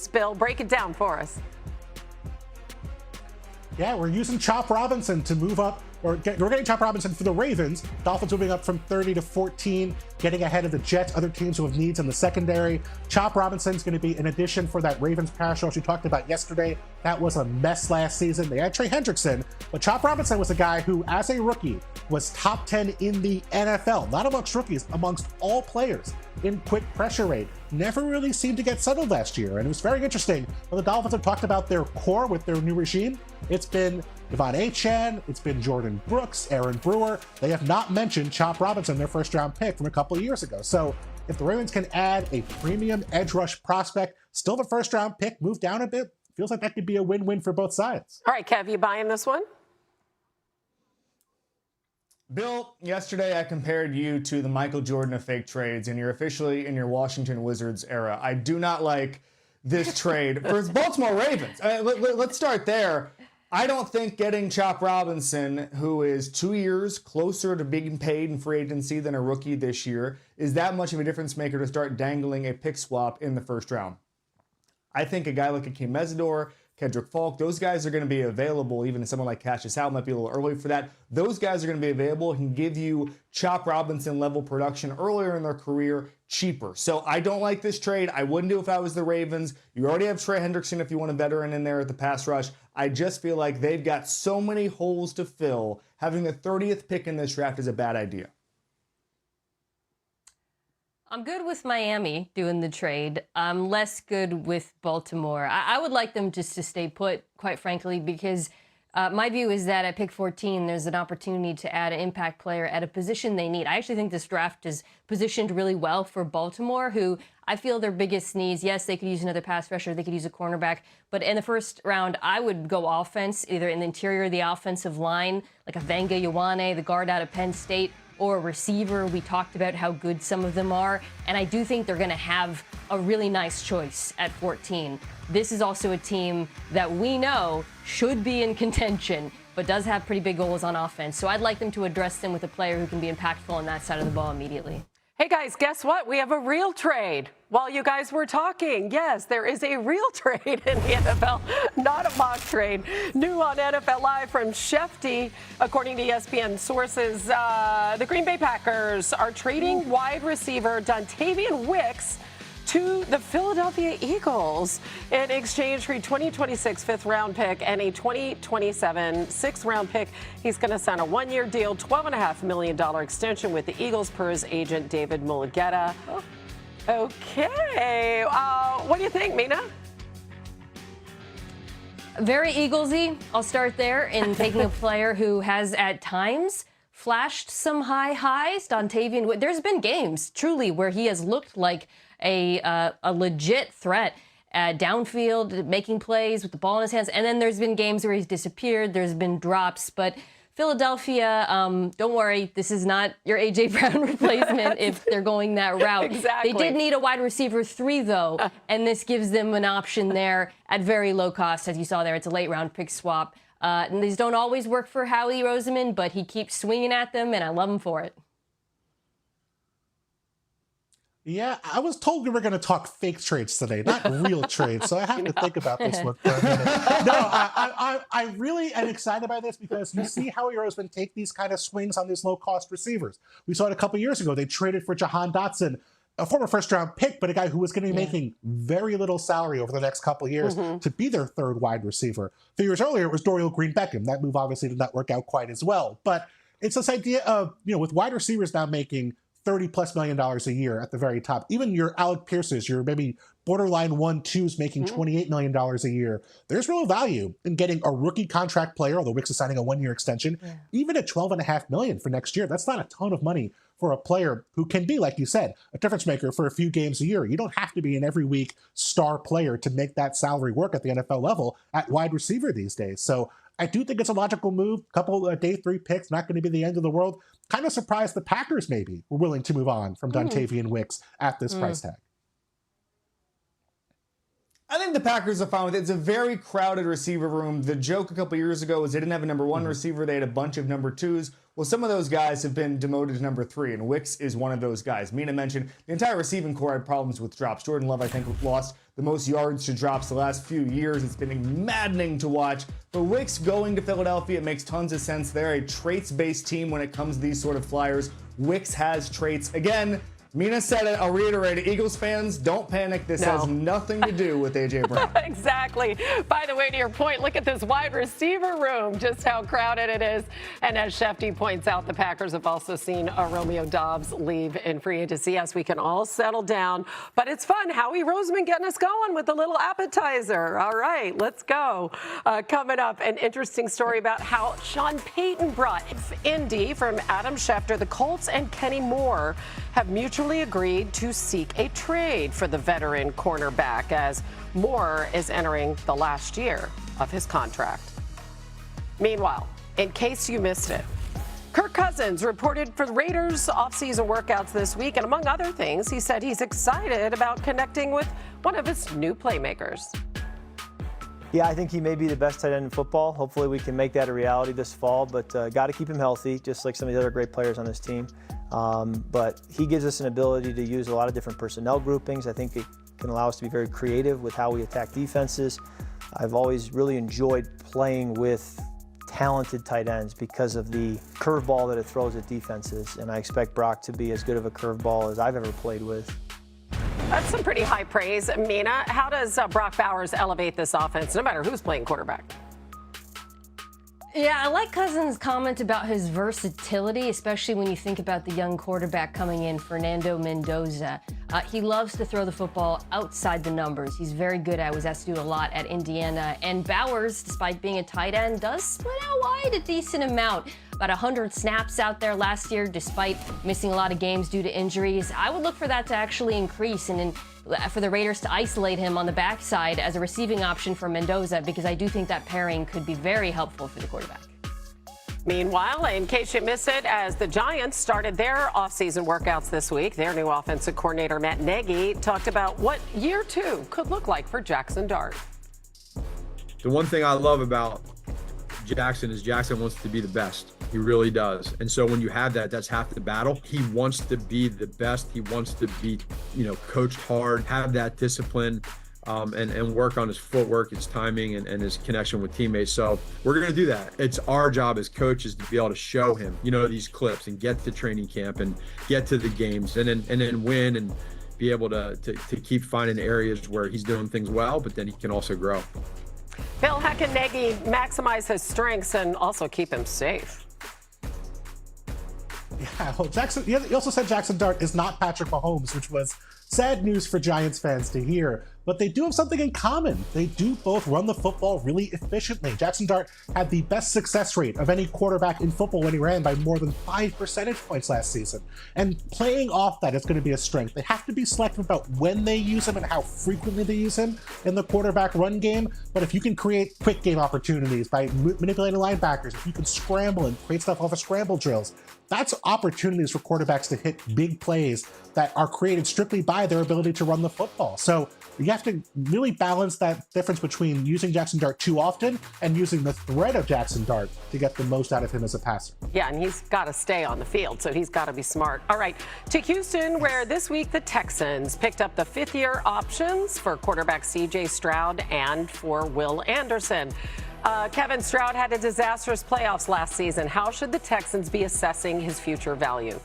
Ravens. Bill, break it down for us. Yeah, we're using Chop Robinson to move up. We're getting Chop Robinson for the Ravens. Dolphins moving up from 30 to 14, getting ahead of the Jets, other teams who have needs in the secondary. Chop Robinson's going to be an addition for that Ravens pass rush we talked about yesterday. That was a mess last season. They had Trey Hendrickson, but Chop Robinson was a guy who, as a rookie, was top 10 in the NFL, not amongst rookies, amongst all players in quick pressure rate. Never really seemed to get settled last year, and it was very interesting. When the Dolphins have talked about their core with their new regime, it's been Devon Achane, it's been Jordan Brooks, Aaron Brewer. They have not mentioned Chop Robinson, their first-round pick from a couple of years ago. So if the Ravens can add a premium edge rush prospect, still the first-round pick, move down a bit, feels like that could be a win-win for both sides. All right, Kev, you buying this one? Bill, yesterday I compared you to the Michael Jordan of fake trades, and you're officially in your Washington Wizards era. I do not like this trade for Baltimore Ravens. Let's start there. I don't think getting Chop Robinson, who is 2 years closer to being paid in free agency than a rookie this year, is that much of a difference maker to start dangling a pick swap in the first round. I think a guy like Akeem Mesidor, Kendrick Falk, those guys are going to be available. Even someone like Cassius Howe might be a little early for that. Those guys are going to be available and can give you Chop Robinson level production earlier in their career cheaper. So I don't like this trade. I wouldn't do it if I was the Ravens. You already have Trey Hendrickson if you want a veteran in there at the pass rush. I just feel like they've got so many holes to fill. Having the 30th pick in this draft is a bad idea. I'm good with Miami doing the trade. I'm less good with Baltimore. I would like them just to stay put, quite frankly, because my view is that at pick 14, there's an opportunity to add an impact player at a position they need. I actually think this draft is positioned really well for Baltimore, who I feel their biggest needs. Yes, they could use another pass rusher. They could use a cornerback. But in the first round, I would go offense, either in the interior of the offensive line, like a Venga Ioane, the guard out of Penn State, or a receiver. We talked about how good some of them are, and I do think they're going to have a really nice choice at 14. This is also a team that we know should be in contention, but does have pretty big goals on offense. So I'd like them to address them with a player who can be impactful on that side of the ball immediately. Hey guys, guess what? We have a real trade. While you guys were talking, yes, there is a real trade in the NFL, not a mock trade. New on NFL Live from Shefty, according to ESPN sources, the Green Bay Packers are trading wide receiver Dontayvion Wicks to the Philadelphia Eagles in exchange for a 2026 5th-round pick and a 2027 6th-round pick. He's going to sign a one-year deal, $12.5 million extension with the Eagles per his agent, David Mulugeta. Oh. Okay. What do you think, Mina? Very Eaglesy. I'll start there in taking a player who has at times flashed some high highs. Dontayvion, there's been games truly where he has looked like a legit threat downfield, making plays with the ball in his hands. And then there's been games where he's disappeared. There's been drops. But Philadelphia, don't worry, this is not your A.J. Brown replacement if they're going that route. Exactly. They did need a wide receiver 3, though, and this gives them an option there at very low cost. As you saw there, it's a late-round pick swap. And these don't always work for Howie Roseman, but he keeps swinging at them, and I love him for it. Yeah, I was told we were going to talk fake trades today, not real trades, so I have to think about this one for a minute. No, I really am excited by this because you see Howie Roseman take these kind of swings on these low-cost receivers. We saw it a couple years ago. They traded for Jahan Dotson, a former first-round pick, but a guy who was going to be making very little salary over the next couple of years to be their third wide receiver. A few years earlier, it was Dorial Green-Beckham. That move obviously did not work out quite as well. But it's this idea of, with wide receivers now making $30+ million a year at the very top. Even your Alec Pierces, your maybe borderline 1-2s making $28 million a year. There's real value in getting a rookie contract player, although Wicks is signing a one-year extension, even at $12.5 million for next year. That's not a ton of money for a player who can be, like you said, a difference maker for a few games a year. You don't have to be an every week star player to make that salary work at the NFL level at wide receiver these days. So I do think it's a logical move. Couple of day 3 picks, not going to be the end of the world. Kind of surprised the Packers maybe were willing to move on from Dontayvion Wicks at this price tag. I think the Packers are fine with it. It's a very crowded receiver room. The joke a couple years ago was they didn't have a number 1 receiver. They had a bunch of number 2s. Well, some of those guys have been demoted to number 3, and Wicks is one of those guys. Mina mentioned the entire receiving core had problems with drops. Jordan Love, I think, lost the most yards to drops the last few years. It's been maddening to watch. But Wicks going to Philadelphia, it makes tons of sense. They're a traits-based team when it comes to these sort of flyers. Wicks has traits. Again, Mina said it, I'll reiterate it. Eagles fans, don't panic. This has nothing to do with A.J. Brown. Exactly. By the way, to your point, look at this wide receiver room, just how crowded it is. And as Shefty points out, the Packers have also seen Romeo Doubs leave in free agency. Yes, we can all settle down. But it's fun. Howie Roseman getting us going with a little appetizer. All right, let's go. Coming up, an interesting story about how Sean Payton brought Indy from Adam Schefter. The Colts and Kenny Moore have mutually agreed to seek a trade for the veteran cornerback as Moore is entering the last year of his contract. Meanwhile, in case you missed it, Kirk Cousins reported for the Raiders' offseason workouts this week, and among other things, he said he's excited about connecting with one of his new playmakers. Yeah, I think he may be the best tight end in football. Hopefully we can make that a reality this fall, but got to keep him healthy, just like some of the other great players on this team. But he gives us an ability to use a lot of different personnel groupings. I think it can allow us to be very creative with how we attack defenses. I've always really enjoyed playing with talented tight ends because of the curveball that it throws at defenses, and I expect Brock to be as good of a curveball as I've ever played with. That's some pretty high praise. Mina, how does Brock Bowers elevate this offense, no matter who's playing quarterback? Yeah, I like Cousins' comment about his versatility, especially when you think about the young quarterback coming in, Fernando Mendoza. He loves to throw the football outside the numbers. He's very good at it. Was asked to do a lot at Indiana. And Bowers, despite being a tight end, does split out wide a decent amount. About 100 snaps out there last year, despite missing a lot of games due to injuries. I would look for that to actually increase and for the Raiders to isolate him on the backside as a receiving option for Mendoza, because I do think that pairing could be very helpful for the quarterback. Meanwhile, in case you missed it, as the Giants started their offseason workouts this week, their new offensive coordinator, Matt Nagy, talked about what year two could look like for Jackson Dart. The one thing I love about Jackson is Jackson wants to be the best. He really does. And so when you have that, that's half the battle. He wants to be the best. He wants to be, coached hard, have that discipline, and work on his footwork, his timing, and his connection with teammates. So we're going to do that. It's our job as coaches to be able to show him, these clips and get to training camp and get to the games and then win and be able to keep finding areas where he's doing things well, but then he can also grow. Bill, how can Nagy maximize his strengths and also keep him safe? Yeah, well, he also said Jackson Dart is not Patrick Mahomes, which was sad news for Giants fans to hear. But they do have something in common. They do both run the football really efficiently. Jackson Dart had the best success rate of any quarterback in football when he ran by more than 5 percentage points last season. And playing off that is going to be a strength. They have to be selective about when they use him and how frequently they use him in the quarterback run game. But if you can create quick game opportunities by manipulating linebackers, if you can scramble and create stuff off of scramble drills, that's opportunities for quarterbacks to hit big plays that are created strictly by their ability to run the football. So you have to really balance that difference between using Jackson Dart too often and using the threat of Jackson Dart to get the most out of him as a passer. Yeah, and he's got to stay on the field, so he's got to be smart. All right, to Houston, where this week the Texans picked up the fifth-year options for quarterback C.J. Stroud and for Will Anderson. Kevin, Stroud had a disastrous playoffs last season. How should the Texans be assessing his future value?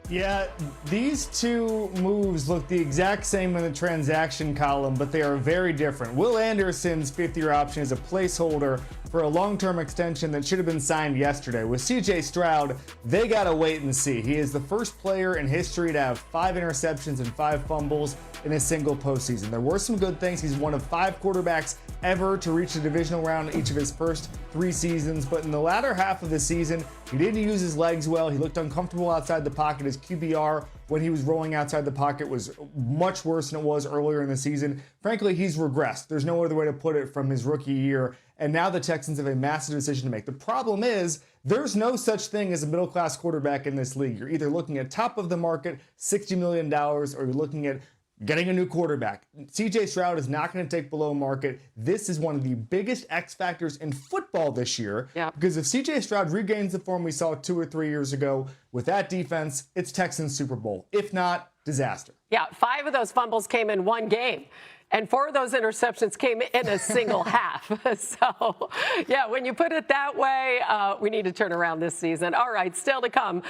Yeah, these two moves look the exact same in the transaction column, but they are very different. Will Anderson's fifth-year option is a placeholder for a long-term extension that should have been signed yesterday. With C.J. Stroud, they gotta wait and see. He is the first player in history to have 5 interceptions and 5 fumbles in a single postseason. There were some good things. He's one of 5 quarterbacks ever to reach the divisional round in each of his first 3 seasons, but in the latter half of the season, he didn't use his legs well. He looked uncomfortable outside the pocket. His QBR when he was rolling outside the pocket was much worse than it was earlier in the season. Frankly, he's regressed. There's no other way to put it from his rookie year. And now the Texans have a massive decision to make. The problem is there's no such thing as a middle-class quarterback in this league. You're either looking at top of the market, $60 million, or you're looking at getting a new quarterback. C.J. Stroud is not going to take below market. This is one of the biggest X factors in football this year. Yeah. Because if C.J. Stroud regains the form we saw 2 or 3 years ago with that defense, it's Texans Super Bowl. If not, disaster. Yeah, 5 of those fumbles came in one game. And 4 of those interceptions came in a single half. So, yeah, when you put it that way, we need to turn around this season. All right, still to come.